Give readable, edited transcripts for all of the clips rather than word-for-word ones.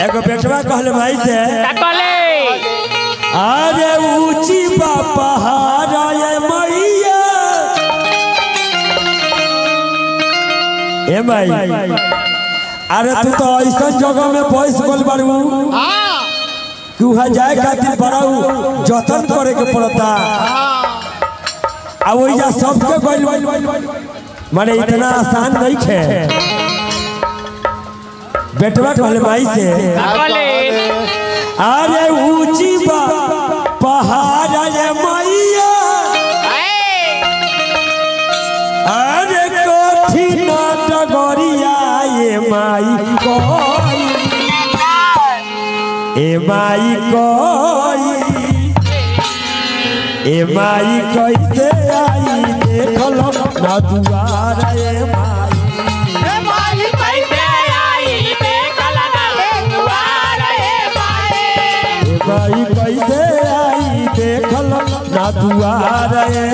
एगो बेटवा कहले भाई से अरे ऊंची पहाड़ ये मैया ए भाई अरे तू तो ऐसा जगह में बैस गल बारू कि वहां जाए खातिर बड़ाऊ जतन करे के पड़ता आ वही सबके गल माने इतना आसान नहीं है। बेटवा कहले भाई से अरे ऊंची पहाड़ ये मैया अरे कठिन डगरिया ये माई कोई ए माई कोई ए माई कैसे आई देखलो ना दुआर ए माई माई कैसे आई देखल ना दुआर ए माई कैसे आई देखल ना दुआर ए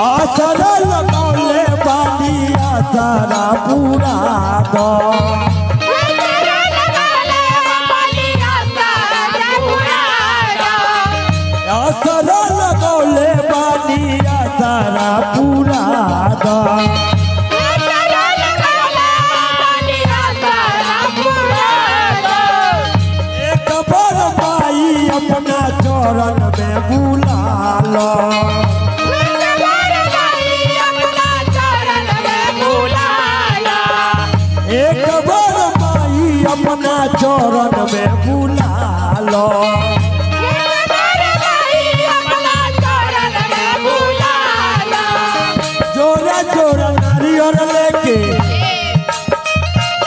आसरा लगौले बानी आसरा पूरा दो आसरा लगौले बानी आसरा पूरा दो एक बार माई अपना चरण में बुला लो एक बार माई अपना चरण में बुला लो जोरा जोरा नारियल लेके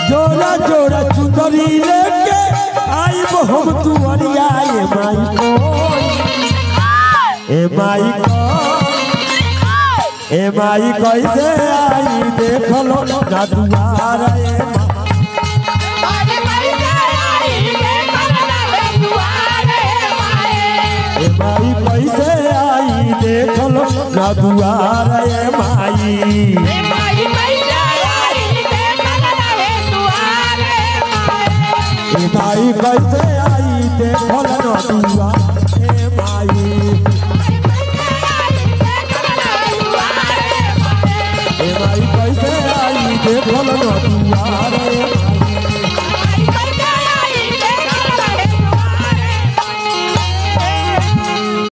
जोरा जोरा चुंदरी लेके आई हम तुअरिया ए माई ए माई कैसे आई देखलो ना दुआर ए माई कैसे आई देखलो ना दुआर ए माई माई कैसे आई देखलो ना दुआर